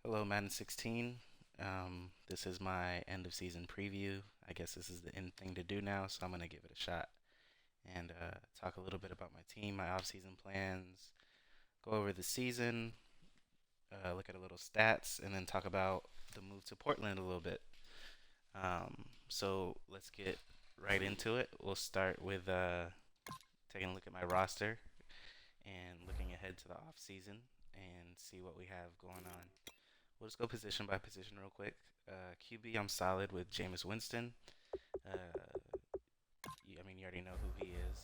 Hello, ML16. This is my end of season preview. I guess this is the end thing to do now, so I'm gonna give it a shot and talk a little bit about my team, my off-season plans, go over the season, look at a little stats, and then talk about the move to Portland a little bit. So let's get right into it. We'll start with taking a look at my roster and looking ahead to the off-season and see what we have going on. We'll just go position by position real quick. QB, I'm solid with Jameis Winston. Uh, you already know who he is.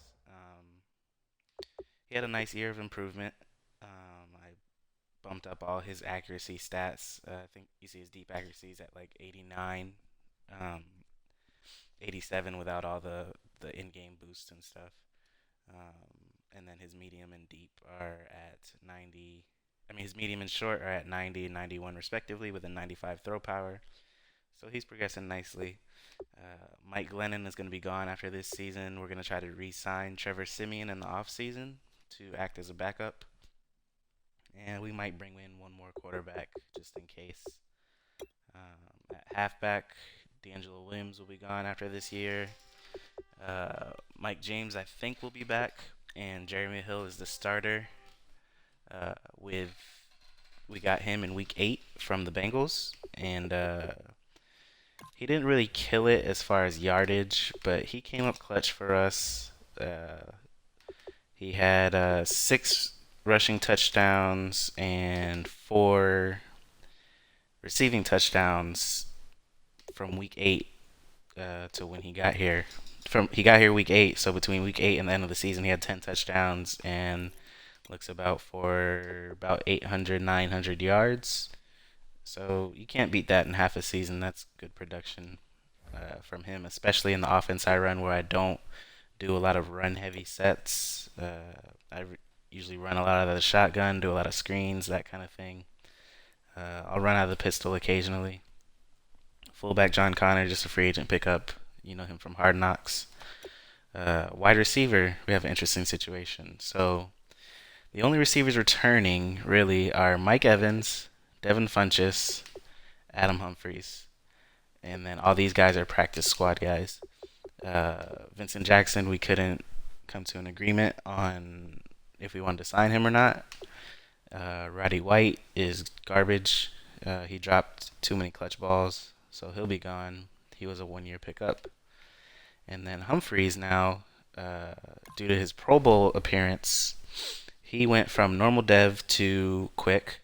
He had a nice year of improvement. I bumped up all his accuracy stats. I think you see his deep accuracies at like 89, um, 87 without all the in-game boosts and stuff. And then his medium and deep are at 90. I mean, his medium and short are at 90 and 91 respectively with a 95 throw power. So he's progressing nicely. Mike Glennon is going to be gone after this season. We're going to try to re-sign Trevor Simeon in the offseason to act as a backup. And we might bring in one more quarterback just in case. At halfback, D'Angelo Williams will be gone after this year. Mike James, I think, will be back. And Jeremy Hill is the starter. With we got him in week 8 from the Bengals, and he didn't really kill it as far as yardage, but he came up clutch for us. He had 6 rushing touchdowns and 4 receiving touchdowns from week 8 to when he got here. He got here week 8, so between week 8 and the end of the season, he had 10 touchdowns and looks about 800, 900 yards. So you can't beat that in half a season. That's good production from him, especially in the offense I run where I don't do a lot of run heavy sets. Usually run a lot out of the shotgun, do a lot of screens, that kind of thing. I'll run out of the pistol occasionally. Fullback John Connor, just a free agent pickup. You know him from Hard Knocks. Wide receiver, we have an interesting situation. So the only receivers returning really are Mike Evans, Devin Funchess, Adam Humphries, and then all these guys are practice squad guys. Vincent Jackson, we couldn't come to an agreement on if we wanted to sign him or not. Roddy White is garbage. He dropped too many clutch balls, so he'll be gone. He was a 1-year pickup. And then Humphries now, due to his Pro Bowl appearance, he went from normal dev to quick,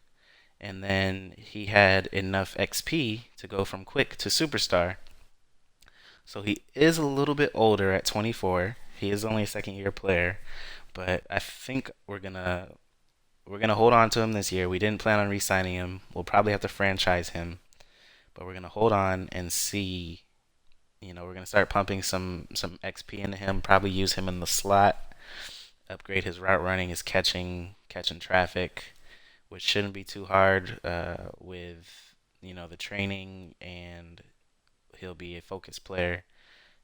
and then he had enough XP to go from quick to superstar. So he is a little bit older at 24. He is only a second year player, but I think we're gonna hold on to him this year. We didn't plan on re-signing him. We'll probably have to franchise him, but we're gonna hold on and see. We're gonna start pumping some XP into him. Probably use him in the slot, upgrade his route running, his catching traffic, which shouldn't be too hard with the training, and he'll be a focus player,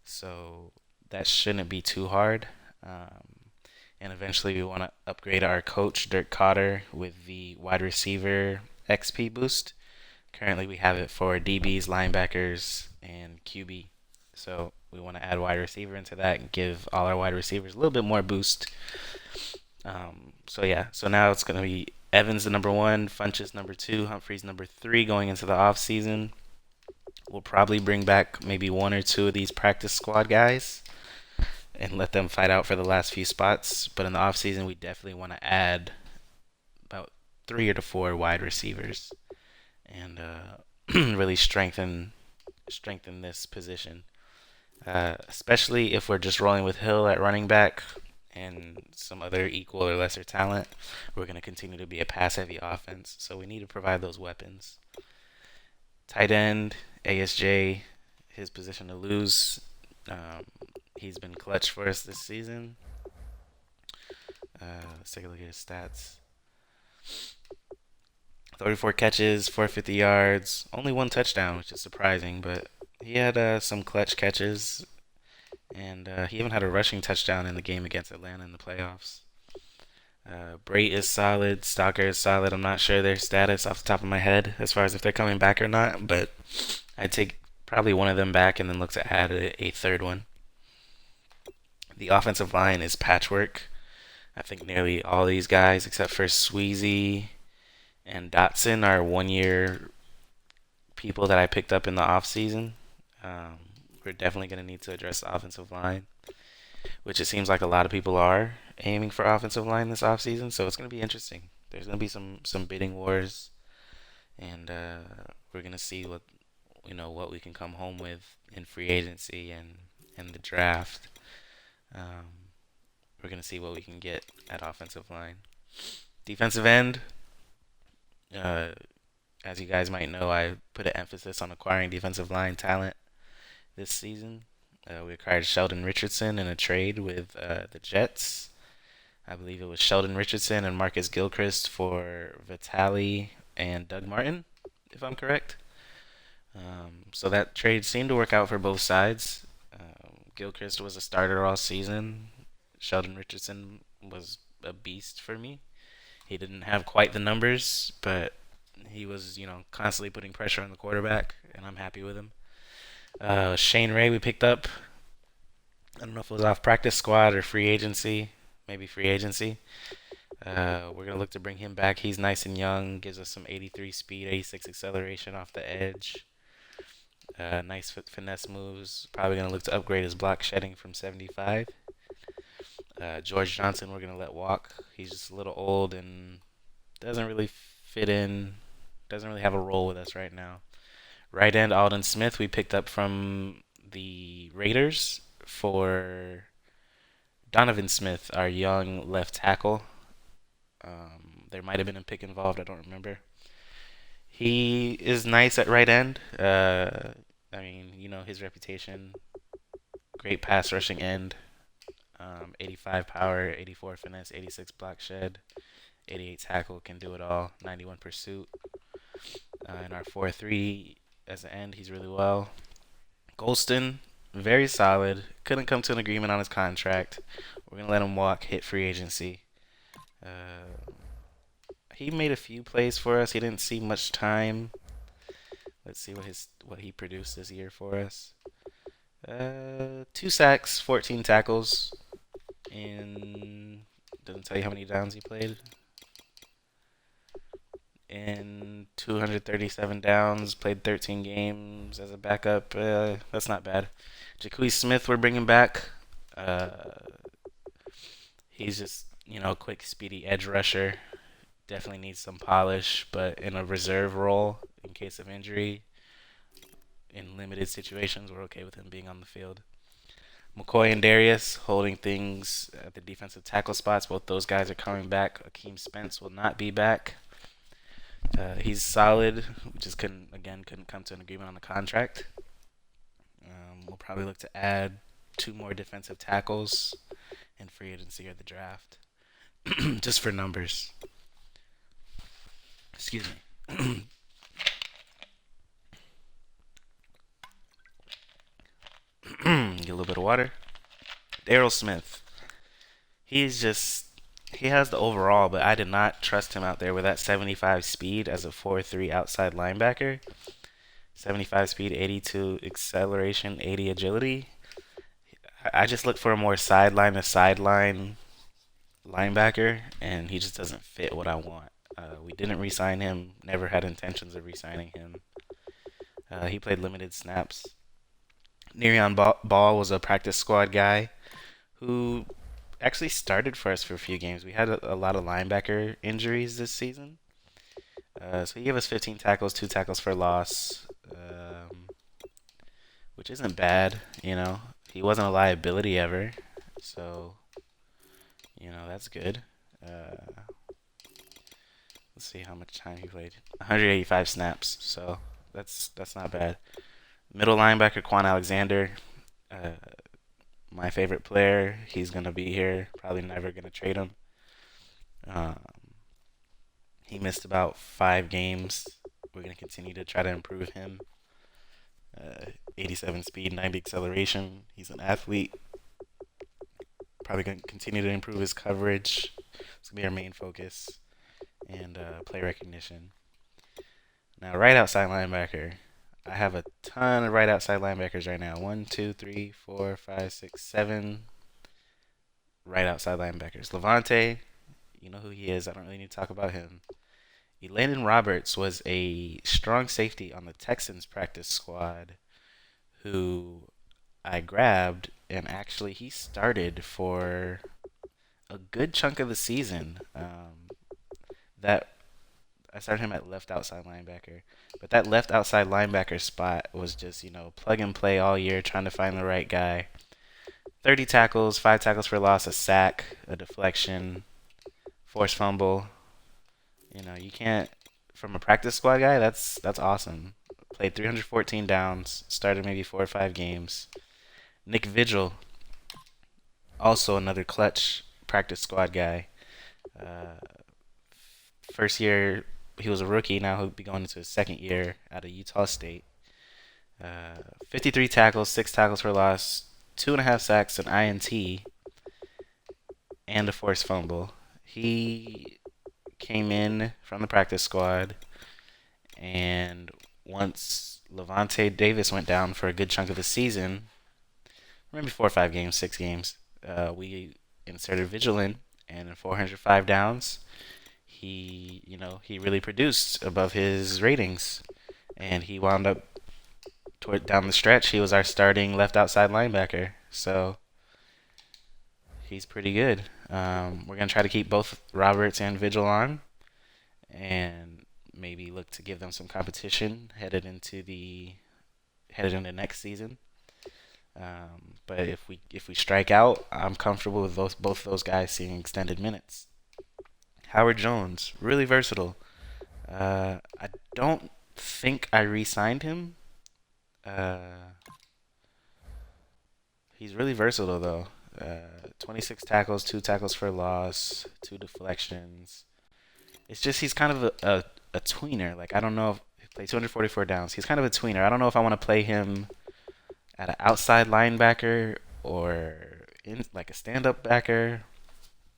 so that shouldn't be too hard. And eventually, we want to upgrade our coach Dirk Cotter with the wide receiver XP boost. Currently, we have it for DBs, linebackers, and QB. So we want to add wide receiver into that and give all our wide receivers a little bit more boost. So yeah, so now it's gonna be Evans the number one, Funches number two, Humphreys number three going into the off season. We'll probably bring back maybe one or two of these practice squad guys and let them fight out for the last few spots. But in the off season, we definitely want to add about 3 or 4 wide receivers and really strengthen this position. Especially if we're just rolling with Hill at running back and some other equal or lesser talent, we're going to continue to be a pass heavy offense. So we need to provide those weapons. Tight end, ASJ, his position to lose. Um, he's been clutch for us this season. Let's take a look at his stats. 34 catches, 450 yards, only 1 touchdown, which is surprising, but he had some clutch catches, and he even had a rushing touchdown in the game against Atlanta in the playoffs. Brait is solid. Stalker is solid. I'm not sure their status off the top of my head as far as if they're coming back or not, but I'd take probably one of them back and then look to add a third one. The offensive line is patchwork. I think nearly all these guys, except for Sweezy and Dotson, are 1 year people that I picked up in the offseason. Um, we're definitely going to need to address the offensive line, which it seems like a lot of people are aiming for offensive line this offseason. So it's going to be interesting. There's going to be some bidding wars, and we're going to see what we can come home with in free agency and the draft. Um, we're going to see what we can get at offensive line. Defensive end, uh, as you guys might know, I put an emphasis on acquiring defensive line talent this season. We acquired Sheldon Richardson in a trade with the Jets. I believe it was Sheldon Richardson and Marcus Gilchrist for Vitali and Doug Martin, if I'm correct. So that trade seemed to work out for both sides. Gilchrist was a starter all season. Sheldon Richardson was a beast for me. He didn't have quite the numbers, but he was, constantly putting pressure on the quarterback, and I'm happy with him. Shane Ray we picked up. I don't know if it was off practice squad or free agency. Maybe free agency. We're going to look to bring him back. He's nice and young. Gives us some 83 speed, 86 acceleration off the edge. Nice finesse moves. Probably going to look to upgrade his block shedding from 75. George Johnson we're going to let walk. He's just a little old and doesn't really fit in. Doesn't really have a role with us right now. Right end Alden Smith we picked up from the Raiders for Donovan Smith, our young left tackle. There might have been a pick involved. I don't remember. He is nice at right end. I mean, his reputation. Great pass rushing end. 85 power, 84 finesse, 86 block shed, 88 tackle, can do it all, 91 pursuit. In our 4-3 as an end, he's really well. Golston, very solid. Couldn't come to an agreement on his contract. We're going to let him walk, hit free agency. He made a few plays for us. He didn't see much time. Let's see what he produced this year for us. 2 sacks, 14 tackles, and doesn't tell you how many downs he played. And 237 downs, played 13 games as a backup. That's not bad. Jacquez Smith, we're bringing back. He's just, quick, speedy edge rusher. Definitely needs some polish, but in a reserve role in case of injury. In limited situations, we're okay with him being on the field. McCoy and Darius holding things at the defensive tackle spots. Both those guys are coming back. Akeem Spence will not be back. He's solid. We just couldn't come to an agreement on the contract. We'll probably look to add 2 more defensive tackles in free agency or the draft, just for numbers. Excuse me. Get a little bit of water. Daryl Smith. He has the overall, but I did not trust him out there with that 75 speed as a 4-3 outside linebacker. 75 speed, 82 acceleration, 80 agility. I just look for a more sideline to sideline linebacker, and he just doesn't fit what I want. We didn't re-sign him. Never had intentions of re-signing him. He played limited snaps. Nerion Ball was a practice squad guy who actually started for us for a few games. We had a lot of linebacker injuries this season. So he gave us 15 tackles, 2 tackles for loss, which isn't bad, He wasn't a liability ever, so, that's good. Let's see how much time he played. 185 snaps, so that's not bad. Middle linebacker Quan Alexander, my favorite player. He's gonna be here. Probably never gonna trade him. Um, he missed about 5 games. We're gonna continue to try to improve him. 87 speed, 90 acceleration. He's an athlete. Probably gonna continue to improve his coverage. It's gonna be our main focus and play recognition. Now, right outside linebacker. I have a ton of right outside linebackers right now. One, two, three, four, five, six, seven right outside linebackers. Levante, you know who he is. I don't really need to talk about him. Elandon Roberts was a strong safety on the Texans practice squad who I grabbed, and actually he started for a good chunk of the season. That I started him at left outside linebacker, but that left outside linebacker spot was just plug and play all year, trying to find the right guy. 30 tackles, 5 tackles for loss, a sack, a deflection, forced fumble. You can't from a practice squad guy. That's awesome. Played 314 downs, started maybe 4 or 5 games. Nick Vigil, also another clutch practice squad guy. Uh, First year he was a rookie. Now he'll be going into his second year out of Utah State. 53 tackles, 6 tackles for loss, 2.5 sacks, an INT, and a forced fumble. He came in from the practice squad, and once Levante Davis went down for a good chunk of the season, maybe 4 or 5 games, 6 games, we inserted Vigilant, and in 405 downs, he really produced above his ratings, and he wound up toward down the stretch. He was our starting left outside linebacker, so he's pretty good. We're gonna try to keep both Roberts and Vigil on, and maybe look to give them some competition headed into next season. But if we strike out, I'm comfortable with both those guys seeing extended minutes. Howard Jones, really versatile. I don't think I re-signed him. Uh, he's really versatile though. 26 tackles, 2 tackles for loss, 2 deflections. It's just he's kind of a tweener. Like I don't know if he played 244 downs. He's kind of a tweener. I don't know if I want to play him at an outside linebacker or in like a stand-up backer.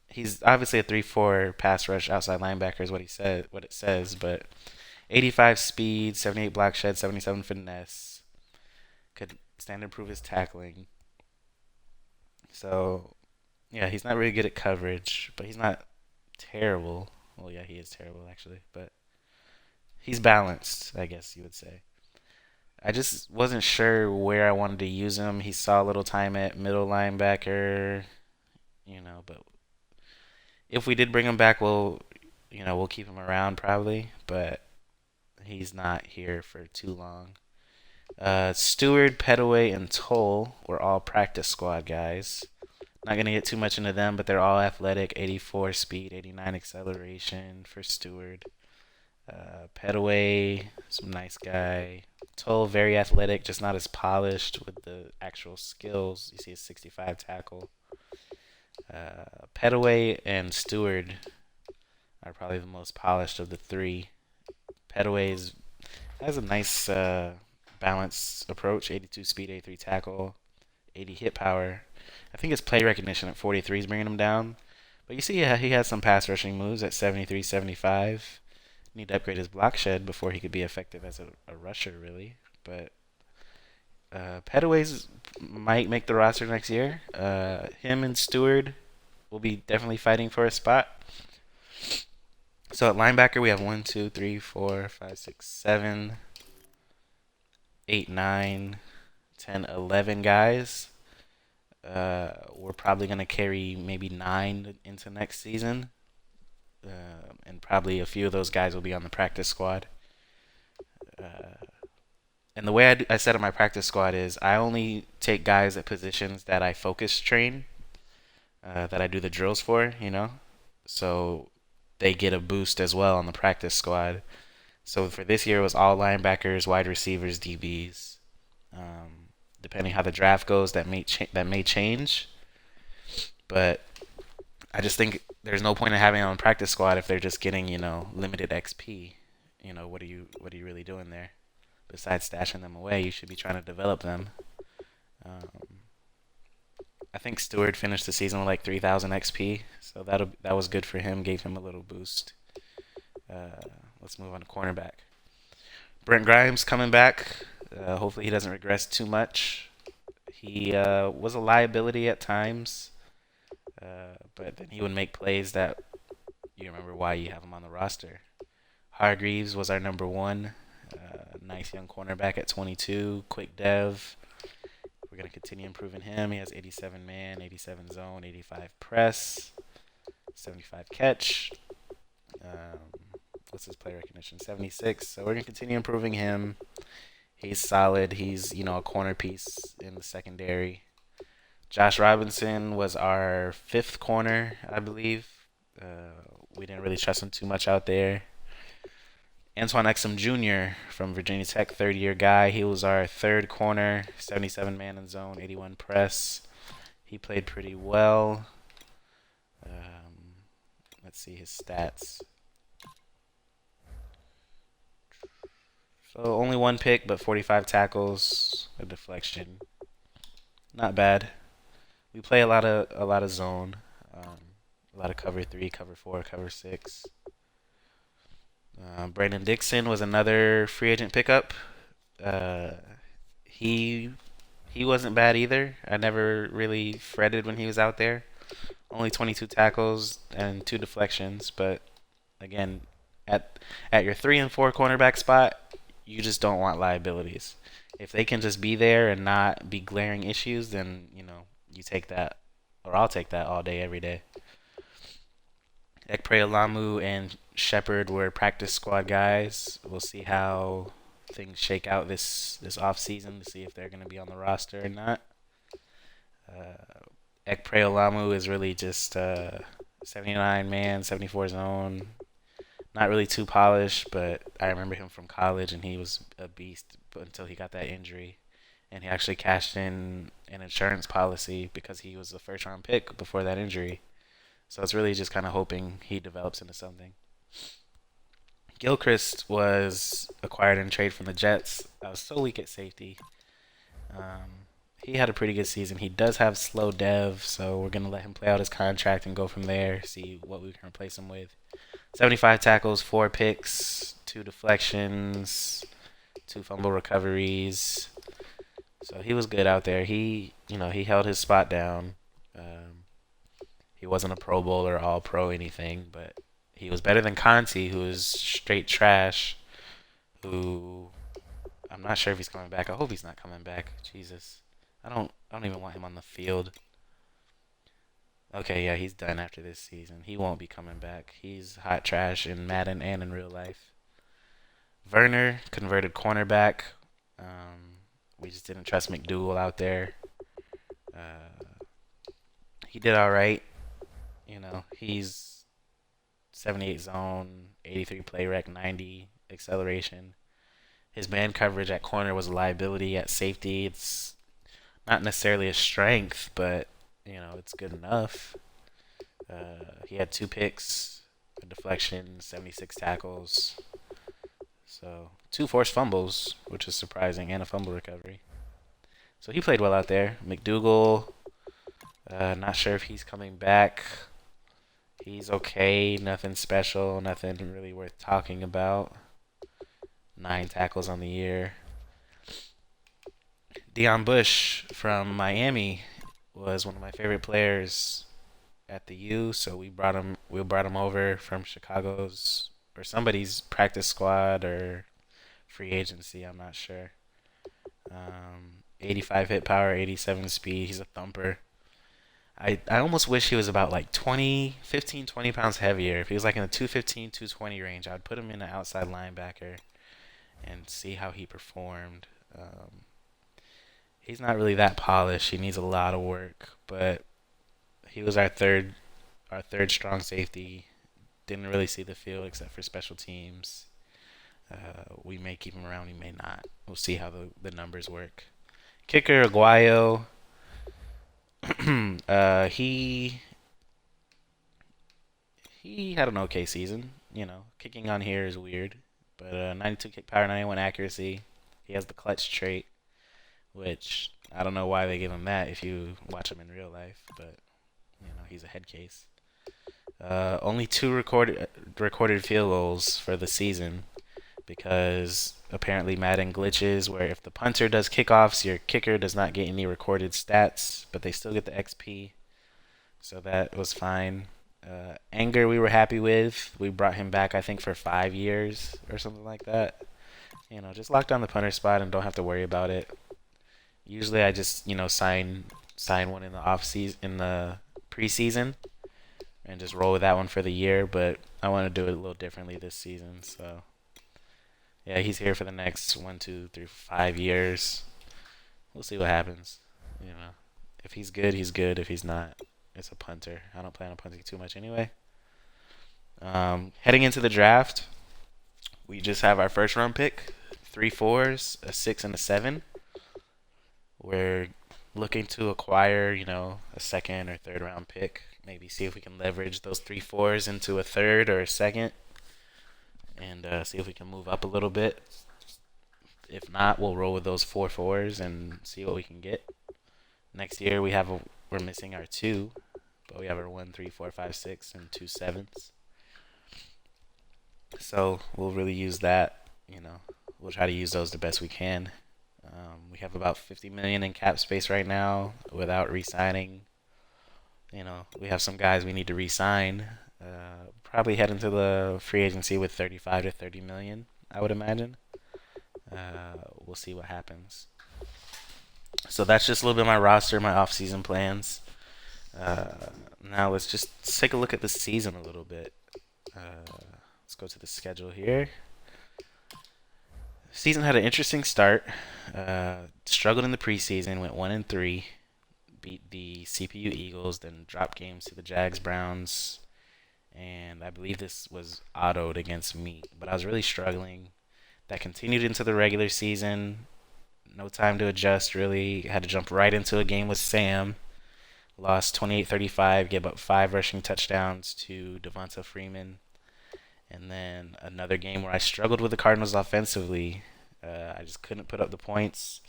He's obviously a 3-4 pass rush outside linebacker is what it says, but 85 speed, 78 block shed, 77 finesse. Could stand to improve his tackling. So, yeah, he's not really good at coverage, but he's not terrible. Well, yeah, he is terrible actually, but he's balanced, I guess you would say. I just wasn't sure where I wanted to use him. He saw a little time at middle linebacker, but if we did bring him back, we'll keep him around probably, but he's not here for too long. Stewart, Petaway, and Toll were all practice squad guys. Not gonna get too much into them, but they're all athletic. 84 speed, 89 acceleration for Stewart. Petaway, some nice guy. Toll, very athletic, just not as polished with the actual skills. You see a 65 tackle. Petaway and Stewart are probably the most polished of the three. Petaway has a nice balanced approach. 82 speed, 83 tackle, 80 hit power. I think his play recognition at 43 is bringing him down. But you see, he has some pass rushing moves at 73, 75. Need to upgrade his block shed before he could be effective as a rusher, really. But Petaway's might make the roster next year. Him and Stewart will be definitely fighting for a spot. So at linebacker, we have 1, 2, 3, 4, 5, 6, 7, 8, 9, 10, 11 guys. We're probably going to carry maybe 9 into next season. And probably a few of those guys will be on the practice squad. And the way I set up my practice squad is I only take guys at positions that I focus train, that I do the drills for. So they get a boost as well on the practice squad. So for this year, it was all linebackers, wide receivers, DBs. Depending how the draft goes, that may change. But I just think there's no point in having them on practice squad if they're just getting limited XP. What are you really doing there? Besides stashing them away, you should be trying to develop them. Um, I think Stewart finished the season with like 3,000 XP, so that was good for him. Gave him a little boost. Uh, let's move on to cornerback. Brent Grimes coming back. Hopefully he doesn't regress too much. He was a liability at times, but then he would make plays that you remember why you have him on the roster. Hargreaves was our number one. Nice young cornerback at 22. Quick dev. We're going to continue improving him. He has 87 man, 87 zone, 85 press, 75 catch. What's his play recognition? 76. So we're going to continue improving him. He's solid. He's, a corner piece in the secondary. Josh Robinson was our fifth corner, I believe. We didn't really trust him too much out there. Antoine Exum Jr. from Virginia Tech, third-year guy. He was our third corner, 77 man in zone, 81 press. He played pretty well. Let's see his stats. So only one pick, but 45 tackles, a deflection. Not bad. We play a lot of zone, a lot of cover 3, cover 4, cover 6. Brandon Dixon was another free agent pickup. Uh, he he wasn't bad either. I never really fretted when he was out there. Only 22 tackles and 2 deflections, but again, at at your 3 and 4 cornerback spot, you just don't want liabilities. If they can just be there and not be glaring issues, then you take that, or I'll take that all day, every day. Ekpre Olamu and Shepard were practice squad guys. We'll see how things shake out this off season to see if they're going to be on the roster or not. Ekpre Olamu is really just 79 man, 74 zone. Not really too polished, but I remember him from college, and he was a beast until he got that injury. And he actually cashed in an insurance policy because he was a first round pick before that injury. So it's really just kind of hoping he develops into something. Gilchrist was acquired in trade from the Jets. I was so weak at safety. He had a pretty good season. He does have slow dev, so we're going to let him play out his contract and go from there, see what we can replace him with. 75 tackles, 4 picks, 2 deflections, 2 fumble recoveries. So he was good out there. He held his spot down. He wasn't a Pro Bowler, All Pro, anything, but he was better than Conti, who is straight trash. Who I'm not sure if he's coming back. I hope he's not coming back. Jesus, I don't even want him on the field. Okay, yeah, he's done after this season. He won't be coming back. He's hot trash in Madden and in real life. Werner, converted cornerback. We just didn't trust McDougal out there. He did all right. He's 78 zone, 83 play rec, 90 acceleration. His man coverage at corner was a liability. At safety, it's not necessarily a strength, but it's good enough. He had 2 picks, a deflection, 76 tackles. So 2 forced fumbles, which is surprising, and a fumble recovery. So he played well out there. McDougal, not sure if he's coming back. He's okay, nothing special, nothing really worth talking about. 9 tackles on the year. Deion Bush from Miami was one of my favorite players at the U, so we brought him over from Chicago's or somebody's practice squad or free agency, I'm not sure. 85 hit power, 87 speed. He's a thumper. I almost wish he was about like 15, 20 pounds heavier. If he was like in the 215, 220 range, I'd put him in an outside linebacker and see how he performed. He's not really that polished. He needs a lot of work, but he was our third strong safety. Didn't really see the field except for special teams. We may keep him around, we may not. We'll see how the numbers work. Kicker Aguayo. He had an okay season. Kicking on here is weird, but 92 kick power, 91 accuracy. He has the clutch trait, which I don't know why they give him that if you watch him in real life, but he's a head case. Only two recorded field goals for the season because apparently Madden glitches where if the punter does kickoffs, your kicker does not get any recorded stats, but they still get the XP. So that was fine. Anger, we were happy with. We brought him back, I think, for 5 years or something like that. Just lock down the punter spot and don't have to worry about it. Usually, I just sign one in the off season in the preseason and just roll with that one for the year. But I want to do it a little differently this season. So yeah, he's here for the next 1, 2, 3, 5 years. We'll see what happens. You know, if he's good, he's good. If he's not, it's a punter. I don't plan on punting too much anyway. Heading into the draft, we just have our first round pick, three fours, a six, and a seven. We're looking to acquire, a second or third round pick. Maybe see if we can leverage those three fours into a third or a second, and see if we can move up a little bit. If not, we'll roll with those four fours and see what we can get. Next year we're missing our two, but we have our 1, 3, 4, 5, 6, and two sevens. So we'll really use that. We'll try to use those the best we can. We have about 50 million in cap space right now without re-signing. We have some guys we need to re-sign. Probably head into the free agency with 35 to 30 million, I would imagine. We'll see what happens. So that's just a little bit of my roster, my off-season plans. Now let's just take a look at the season a little bit. Let's go to the schedule here. Season had an interesting start. Struggled in the preseason, went 1-3, beat the CPU Eagles, then dropped games to the Jags, Browns, and I believe this was autoed against me. But I was really struggling. That continued into the regular season. No time to adjust, really. Had to jump right into a game with Sam. Lost 28-35, gave up 5 rushing touchdowns to Devonta Freeman. And then another game where I struggled with the Cardinals offensively. I just couldn't put up the points.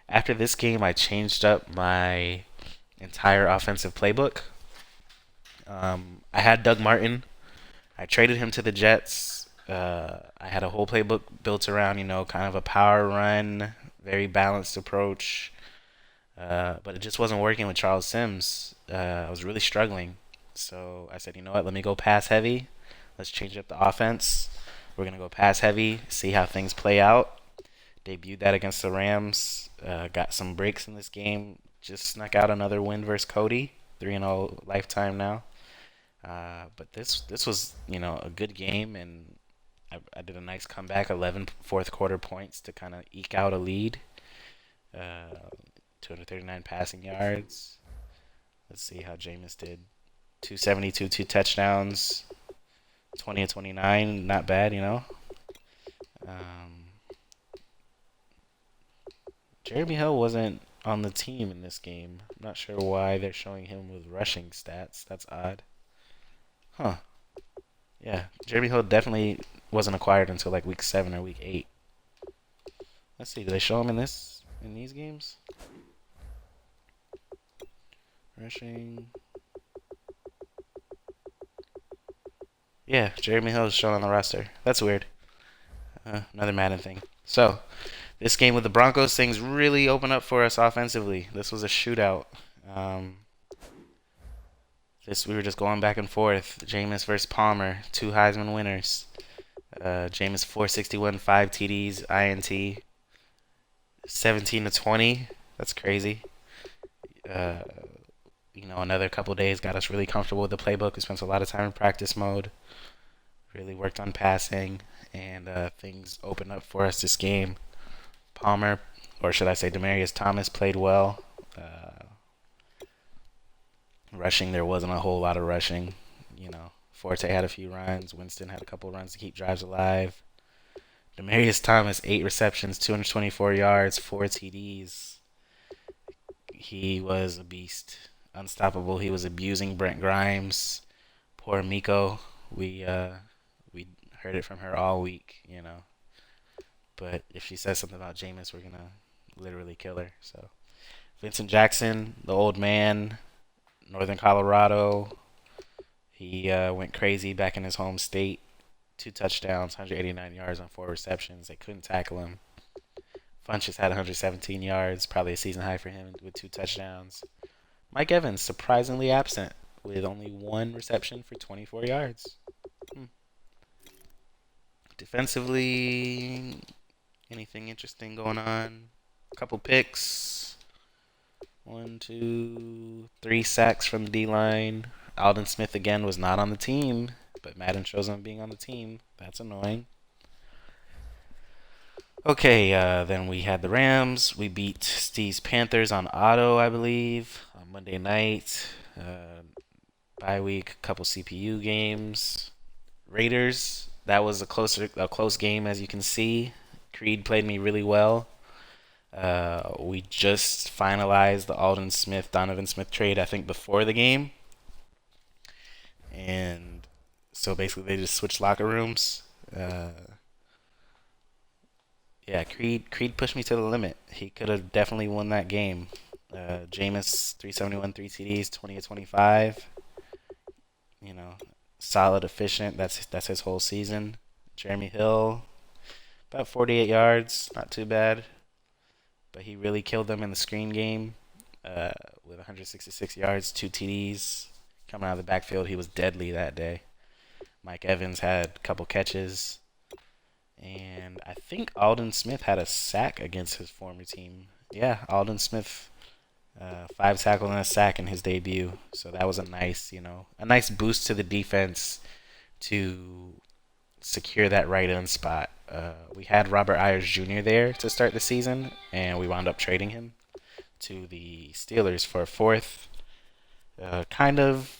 After this game, I changed up my entire offensive playbook. I had Doug Martin. I traded him to the Jets. I had a whole playbook built around, kind of a power run, very balanced approach. But it just wasn't working with Charles Sims. I was really struggling. So I said, you know what, let me go pass heavy. Let's change up the offense. We're going to go pass heavy, see how things play out. Debuted that against the Rams. Got some breaks in this game. Just snuck out another win versus Cody. 3-0 lifetime now. But this was, a good game, and I did a nice comeback, 11 fourth quarter points to kind of eke out a lead. 239 passing yards. Let's see how Jameis did. 272, 2 touchdowns. 20-29, not bad, Jeremy Hill wasn't on the team in this game. I'm not sure why they're showing him with rushing stats. That's odd. Huh. Yeah, Jeremy Hill definitely wasn't acquired until like week 7 or week 8. Let's see, do they show him in these games? Rushing. Yeah, Jeremy Hill is shown on the roster. That's weird. Another Madden thing. So, this game with the Broncos, things really open up for us offensively. This was a shootout. We were just going back and forth. Jameis versus Palmer, 2 Heisman winners. Jameis 461, 5 TDs, INT, 17-20. That's crazy. Another couple days got us really comfortable with the playbook. We spent a lot of time in practice mode. Really worked on passing, and things opened up for us this game. Palmer, or should I say Demaryius Thomas, played well. Rushing, there wasn't a whole lot of rushing. Forte had a few runs. Winston had a couple runs to keep drives alive. Demaryius Thomas, 8 receptions, 224 yards, 4 TDs. He was a beast. Unstoppable. He was abusing Brent Grimes. Poor Miko. We heard it from her all week, But if she says something about Jameis, we're gonna literally kill her. So Vincent Jackson, the old man, Northern Colorado. He went crazy back in his home state. 2 touchdowns, 189 yards on 4 receptions. They couldn't tackle him. Funches had 117 yards, probably a season high for him with 2 touchdowns. Mike Evans, surprisingly absent with only 1 reception for 24 yards. Defensively, anything interesting going on? A couple picks. 1, 2, 3 sacks from the D line. Alden Smith again was not on the team, but Madden shows him being on the team. That's annoying. Okay, then we had the Rams. We beat Steve's Panthers on auto, I believe, on Monday night. Bye week, couple CPU games. Raiders. That was a close game, as you can see. Creed played me really well. We just finalized the Alden Smith Donovan Smith trade, I think, before the game, and so basically they just switched locker rooms. Yeah, Creed pushed me to the limit. He could have definitely won that game. Jameis 371, 3 TDs, 20 of 25. You know, solid, efficient. That's his whole season. Jeremy Hill, about 48 yards, not too bad. But he really killed them in the screen game with 166 yards, 2 TDs. Coming out of the backfield, he was deadly that day. Mike Evans had a couple catches. And I think Alden Smith had a sack against his former team. Yeah, Alden Smith, 5 tackles and a sack in his debut. So that was a nice boost to the defense to secure that right end spot. We had Robert Ayers Jr. there to start the season, and we wound up trading him to the Steelers for a fourth. I give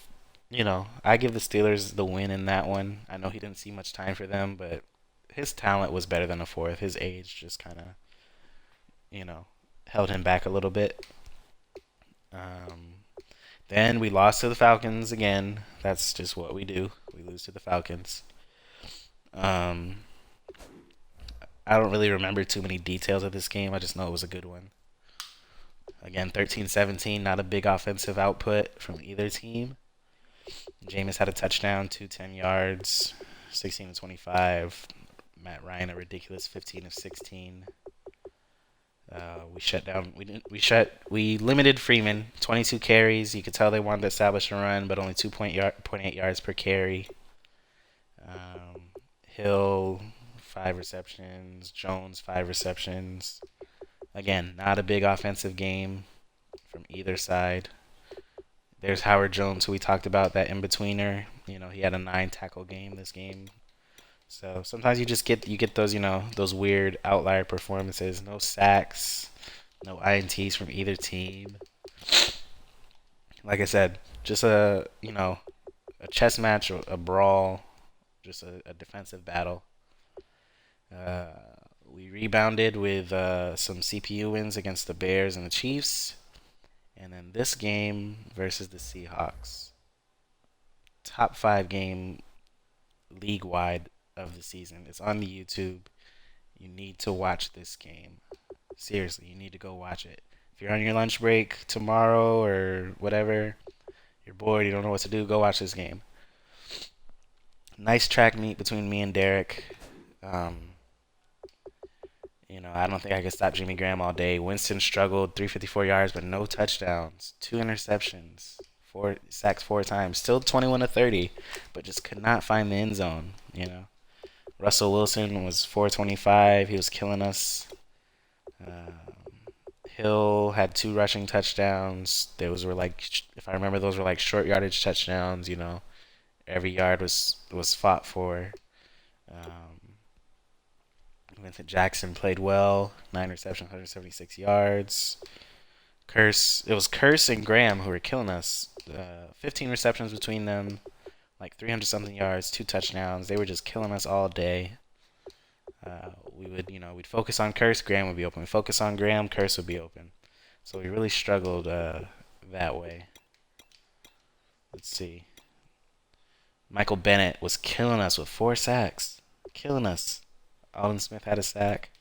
the Steelers the win in that one. I know he didn't see much time for them, but his talent was better than a fourth. His age just kind of, held him back a little bit. Then we lost to the Falcons again. That's just what we do. We lose to the Falcons. I don't really remember too many details of this game. I just know it was a good one. Again, 13-17, not a big offensive output from either team. Jameis had a touchdown, 10 yards, 16 of 25. Matt Ryan a ridiculous 15 of 16. We limited Freeman, 22 carries. You could tell they wanted to establish a run, but only 2.8 yards per carry. Hill, 5 receptions. Jones, 5 receptions. Again, not a big offensive game from either side. There's Howard Jones, who we talked about, that in-betweener. He had a 9-tackle game this game. So sometimes you get those, those weird outlier performances. No sacks, no INTs from either team. Like I said, just a chess match, a brawl, just a defensive battle. We rebounded with some CPU wins against the Bears and the Chiefs. And then this game versus the Seahawks. Top 5 game league-wide of the season. It's on the YouTube. You need to watch this game. Seriously, you need to go watch it. If you're on your lunch break tomorrow or whatever, you're bored, you don't know what to do, go watch this game. Nice track meet between me and Derek. I don't think I could stop Jimmy Graham all day. Winston struggled, 354 yards, but no touchdowns. 2 interceptions. 4 sacks 4 times. Still 21 to 30, but just could not find the end zone, Russell Wilson was 425. He was killing us. Hill had 2 rushing touchdowns. Those were if I remember, those were short yardage touchdowns, Every yard was fought for. Vincent Jackson played well. 9 receptions, 176 yards. It was Curse and Graham who were killing us. 15 receptions between them, 300-something yards, 2 touchdowns. They were just killing us all day. We'd focus on Curse, Graham would be open. We'd focus on Graham, Curse would be open. So we really struggled that way. Let's see. Michael Bennett was killing us with 4 sacks. Killing us. Alden Smith had a sack.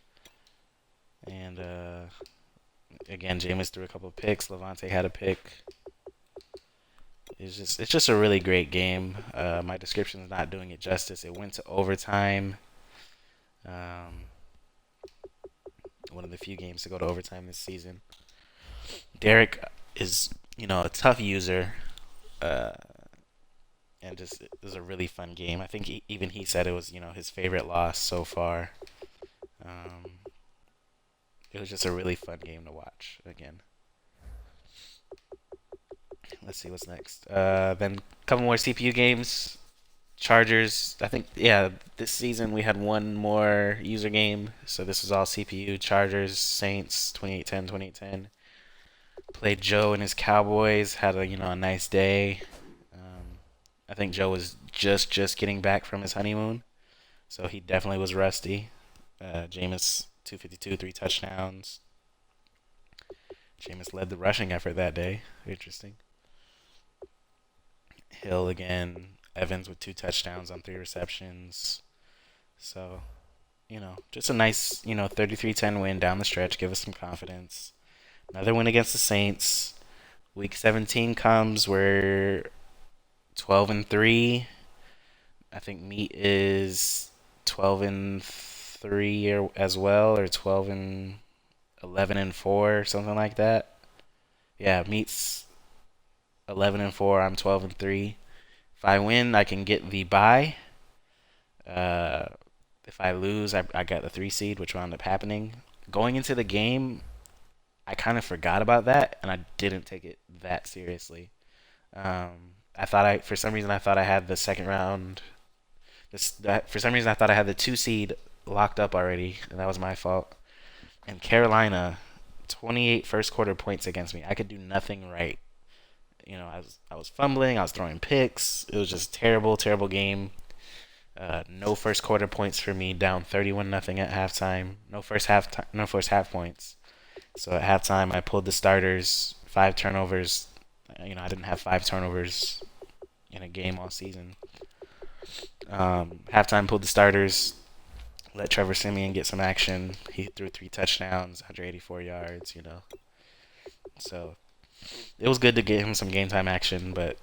And Again, Jameis threw a couple of picks. Levante had a pick. It's just a really great game. My description is not doing it justice. It went to overtime. Um, One of the few games to go to overtime this season. Derek is, a tough user, uh, and just it was a really fun game. I think even he said it was, his favorite loss so far. Um, it was just a really fun game to watch again. Let's see what's next. Then a couple more CPU games. Chargers. I think yeah. This season we had one more user game, so this was all CPU. Chargers, Saints, 28-10, 28-10. Played Joe and his Cowboys. Had a nice day. I think Joe was just getting back from his honeymoon, so he definitely was rusty. Jameis 252, 3 touchdowns. Jameis led the rushing effort that day. Interesting. Hill again. Evans with 2 touchdowns on 3 receptions. So, just a nice, 33-10 win down the stretch. Give us some confidence. Another win against the Saints. Week 17 comes. We're 12-3. I think Meat is 12-3 as well, or 12-11-4, something like that. Yeah, Meat's 11-4. I'm 12-3. If I win, I can get the bye. Uh, if I lose, I got the 3 seed, which wound up happening. Going into the game, I kind of forgot about that, and I didn't take it that seriously. For some reason, I thought I had the second round. For some reason, I thought I had the 2 seed locked up already, and that was my fault. And Carolina, 28 first quarter points against me. I could do nothing right. I was fumbling. I was throwing picks. It was just terrible, terrible game. No first quarter points for me. Down 31 nothing at halftime. No first half points. So at halftime, I pulled the starters. 5 turnovers. I didn't have 5 turnovers in a game all season. Halftime, pulled the starters. Let Trevor Siemian get some action. He threw 3 touchdowns, 184 yards. So it was good to get him some game time action, but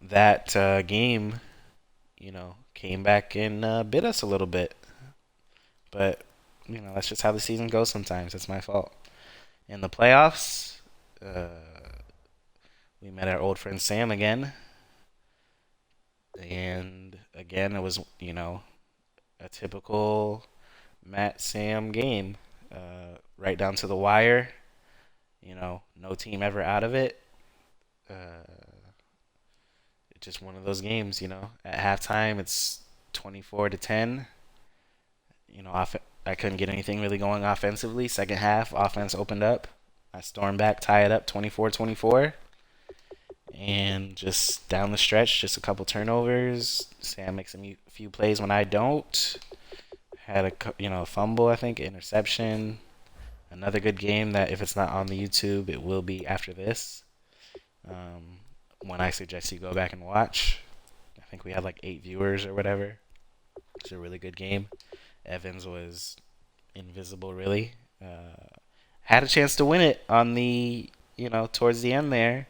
that game, came back and bit us a little bit. But that's just how the season goes sometimes. It's my fault. In the playoffs, we met our old friend Sam again, and again it was a typical Matt Sam game, right down to the wire. No team ever out of it. Uh, it's just one of those games. At halftime, it's 24-10. I couldn't get anything really going offensively. Second half, offense opened up. I stormed back, tie it up 24-24. And just down the stretch, just a couple turnovers. Sam makes a few plays when I don't. Had a fumble, I think, interception. Another good game that if it's not on the YouTube, it will be after this. When I suggest you go back and watch. I think we had like 8 viewers or whatever. It's a really good game. Evans was invisible, really. Had a chance to win it on towards the end there.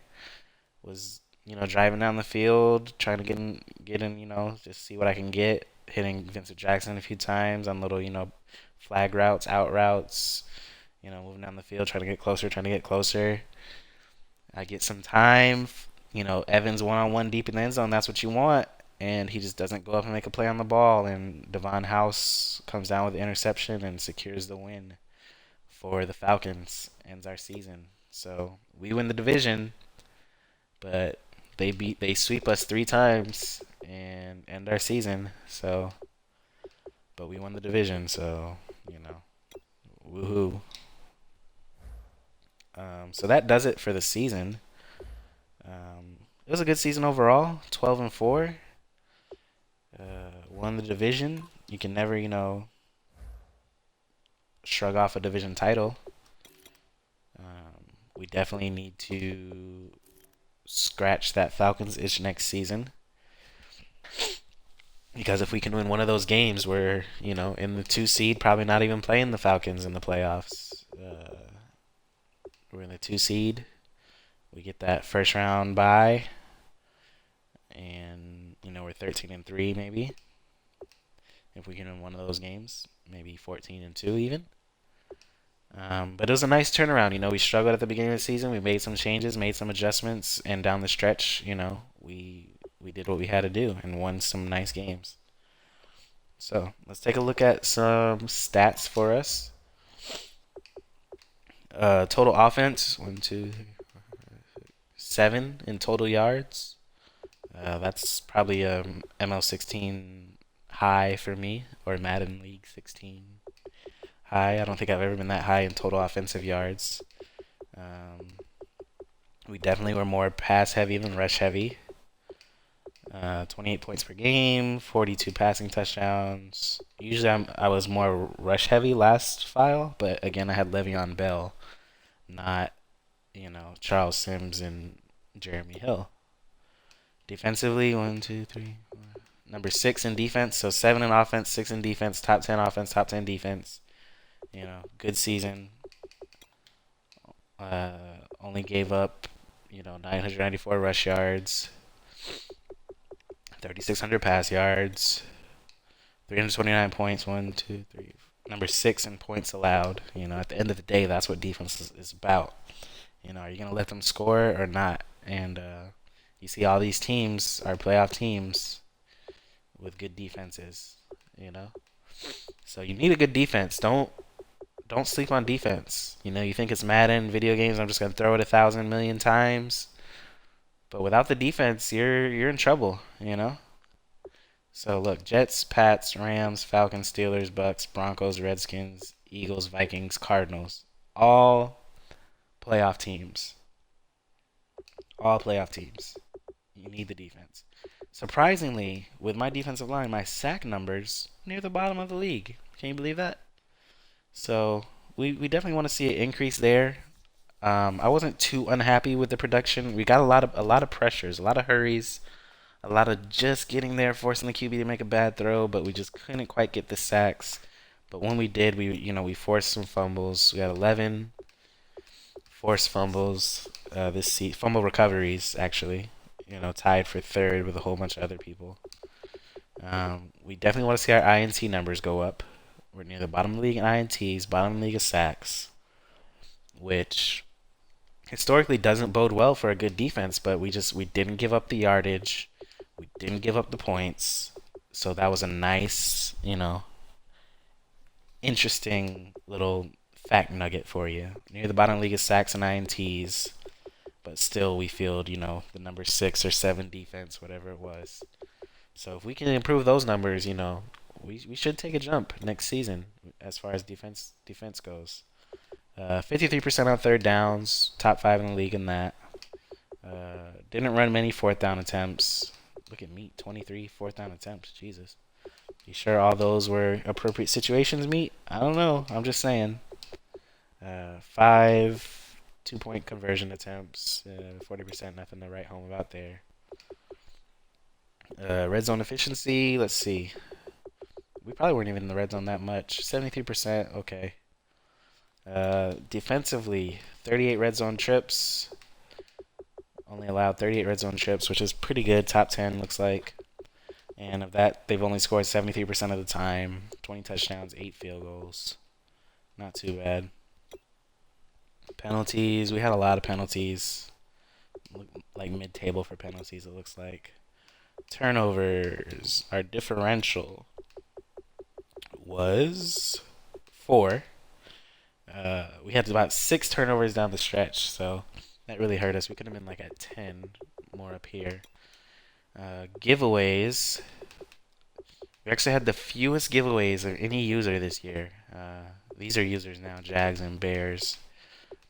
Was, driving down the field, trying to get in, just see what I can get. Hitting Vincent Jackson a few times on little, flag routes, out routes. Moving down the field, trying to get closer, trying to get closer. I get some time. Evans one-on-one deep in the end zone. That's what you want. And he just doesn't go up and make a play on the ball. And Devon House comes down with the interception and secures the win for the Falcons. Ends our season. So we win the division, but they sweep us 3 times and end our season. So, but we won the division. So woohoo. So that does it for the season. It was a good season overall. 12-4. Won the division. You can never, shrug off a division title. We definitely need to scratch that Falcons itch next season. Because if we can win one of those games, we're, in the 2 seed, probably not even playing the Falcons in the playoffs. We're in the 2 seed. We get that first round bye, and we're 13-3 maybe if we can win one of those games, maybe 14-2 even. But it was a nice turnaround. We struggled at the beginning of the season. We made some changes, made some adjustments, and down the stretch, we did what we had to do and won some nice games. So let's take a look at some stats for us. Total offense, 7 in total yards. That's probably a ML16 high for me, or Madden League 16 high. I don't think I've ever been that high in total offensive yards. Um, we definitely were more pass heavy than rush heavy. 28 points per game, 42 passing touchdowns. Usually I was more rush heavy last file, but again I had Le'Veon Bell, not Charles Sims and Jeremy Hill. Defensively, 1, 2, 3, 4. Number 6 in defense, so 7 in offense, 6 in defense, top 10 offense, top 10 defense. Good season. Only gave up 994 rush yards, 3,600 pass yards, 329 points. 1, 2, 3. Number 6 in points allowed. At the end of the day, that's what defense is about. Are you gonna let them score or not? And you see all these teams are playoff teams with good defenses. So you need a good defense. Don't sleep on defense. You think it's Madden video games. I'm just gonna throw it 1,000 million times. But without the defense, you're in trouble. So look, Jets, Pats, Rams, Falcons, Steelers, Bucks, Broncos, Redskins, Eagles, Vikings, Cardinals, all playoff teams. All playoff teams. You need the defense. Surprisingly, with my defensive line, my sack numbers near the bottom of the league. Can you believe that? So we definitely want to see an increase there. I wasn't too unhappy with the production. We got a lot of pressures, a lot of hurries, a lot of just getting there, forcing the QB to make a bad throw, but we just couldn't quite get the sacks. But when we did, we forced some fumbles. We had 11 forced fumbles this season, fumble recoveries actually. Tied for third with a whole bunch of other people. We definitely want to see our INT numbers go up. We're near the bottom of the league in INTs, bottom of the league of sacks, which historically doesn't bode well for a good defense. But we didn't give up the yardage, we didn't give up the points, so that was a nice, interesting little fact nugget for you. Near the bottom of the league of sacks and INTs, but still we field, the number 6 or 7 defense, whatever it was. So if we can improve those numbers, we should take a jump next season as far as defense goes. 53% on third downs, top 5 in the league in that. Didn't run many fourth down attempts. Look at me, 23 fourth down attempts. Jesus. You sure all those were appropriate situations, Meat? I don't know. I'm just saying. 5 2-point conversion attempts, 40%, nothing to write home about there. Red zone efficiency, let's see. We probably weren't even in the red zone that much. 73%, okay. Defensively, 38 red zone trips. Only allowed 38 red zone trips, which is pretty good. Top 10 looks like. And of that, they've only scored 73% of the time. 20 touchdowns, 8 field goals. Not too bad. Penalties, we had a lot of penalties. Like mid-table for penalties, it looks like. Turnovers, our differential was 4. We had about 6 turnovers down the stretch, so that really hurt us. We could have been like at 10 more up here. Giveaways. We actually had the fewest giveaways of any user this year. These are users now, Jags and Bears.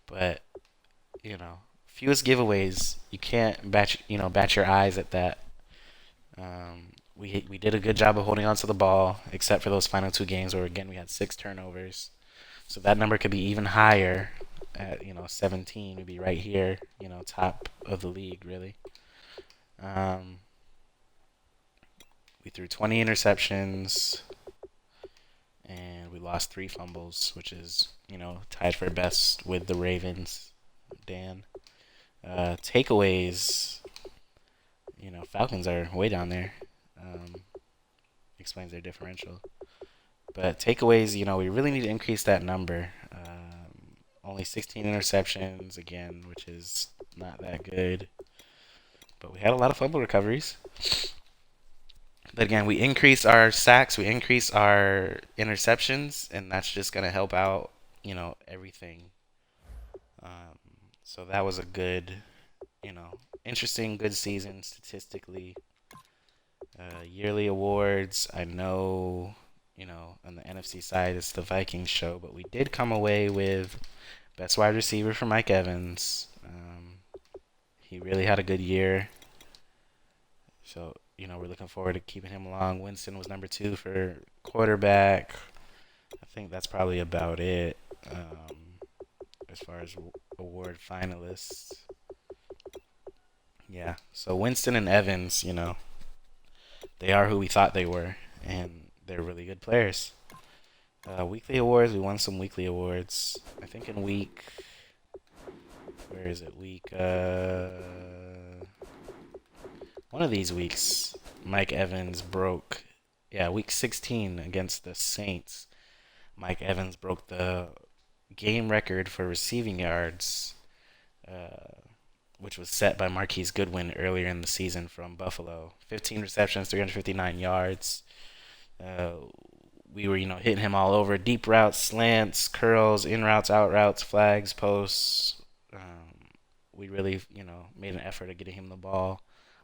But, fewest giveaways. You can't bat your eyes at that. We did a good job of holding on to the ball, except for those final 2 games where, again, we had 6 turnovers. So that number could be even higher at, 17 would be right here, top of the league, really. We threw 20 interceptions, and we lost 3 fumbles, which is, tied for best with the Ravens. Dan. Takeaways, Falcons are way down there. Um, explains their differential. But takeaways, we really need to increase that number. Only 16 interceptions again, which is not that good. But we had a lot of fumble recoveries. But again, we increase our sacks, we increase our interceptions, and that's just going to help out, everything. Um, so that was a good, interesting, good season statistically. Yearly awards, I know, on the NFC side, it's the Vikings show, but we did come away with best wide receiver for Mike Evans. He really had a good year. So, we're looking forward to keeping him along. Winston was number 2 for quarterback. I think that's probably about it as far as award finalists. Yeah. So Winston and Evans, they are who we thought they were, and they're really good players. Weekly awards, we won some weekly awards. I think in where is it? One of these weeks, Mike Evans broke, yeah, week 16 against the Saints. Mike Evans broke the game record for receiving yards, uh, which was set by Marquise Goodwin earlier in the season from Buffalo. 15 receptions, 359 yards. Uh, we were, hitting him all over. Deep routes, slants, curls, in routes, out routes, flags, posts. We really, made an effort of getting him the ball,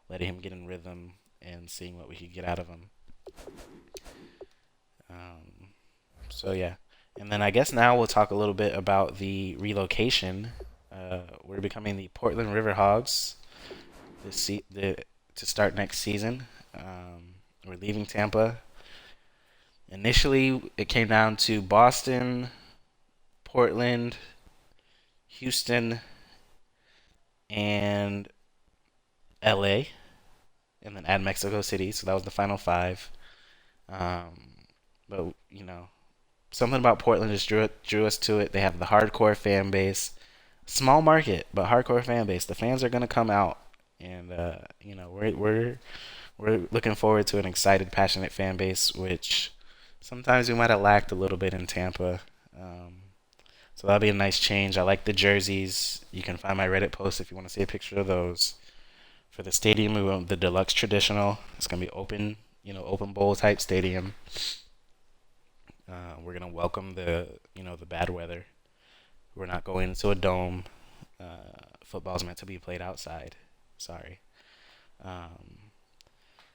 letting him get in rhythm, and seeing what we could get out of him. So yeah, and then I guess now we'll talk a little bit about the relocation. We're becoming the Portland Riverhogs to start next season. We're leaving Tampa. Initially, it came down to Boston, Portland, Houston, and LA, and then add Mexico City. So that was the final 5. But something about Portland just drew us to it. They have the hardcore fan base, small market, but hardcore fan base. The fans are gonna come out, and we're looking forward to an excited, passionate fan base, which sometimes we might have lacked a little bit in Tampa. So that'll be a nice change. I like the jerseys. You can find my Reddit post if you want to see a picture of those. For the stadium, we went with the deluxe traditional. It's gonna be open, open bowl type stadium. We're gonna welcome the bad weather. We're not going into a dome. Football's meant to be played outside. Sorry. Um,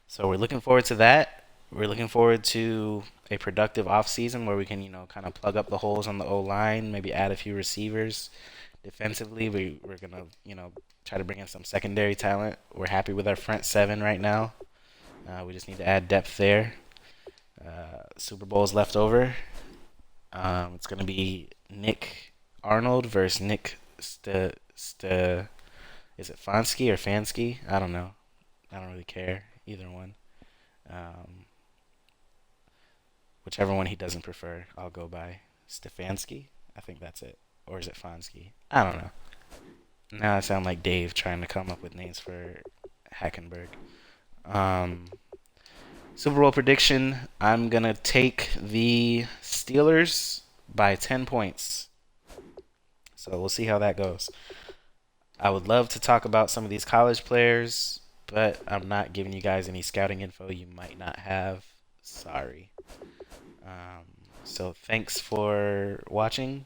so we're looking forward to that. We're looking forward to a productive off season where we can, kind of plug up the holes on the O line, maybe add a few receivers. Defensively, we're gonna, try to bring in some secondary talent. We're happy with our front 7 right now. We just need to add depth there. Super Bowl's left over. It's gonna be Nick Arnold versus Nick is it Fonsky or Fansky? I don't know. I don't really care either one. Um, whichever one he doesn't prefer, I'll go by. Stefanski? I think that's it. Or is it Fonsky? I don't know. Now I sound like Dave trying to come up with names for Hackenberg. Um, Super Bowl prediction, I'm going to take the Steelers by 10 points. So we'll see how that goes. I would love to talk about some of these college players, but I'm not giving you guys any scouting info you might not have. Sorry. Um, so thanks for watching.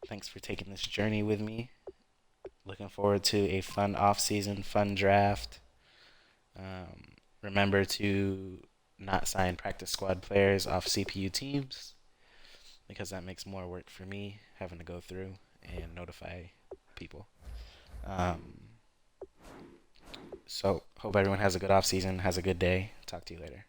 Thanks for taking this journey with me. Looking forward to a fun off-season, fun draft. Remember to not sign practice squad players off CPU teams because that makes more work for me having to go through and notify people. So hope everyone has a good off season, has a good day. Talk to you later.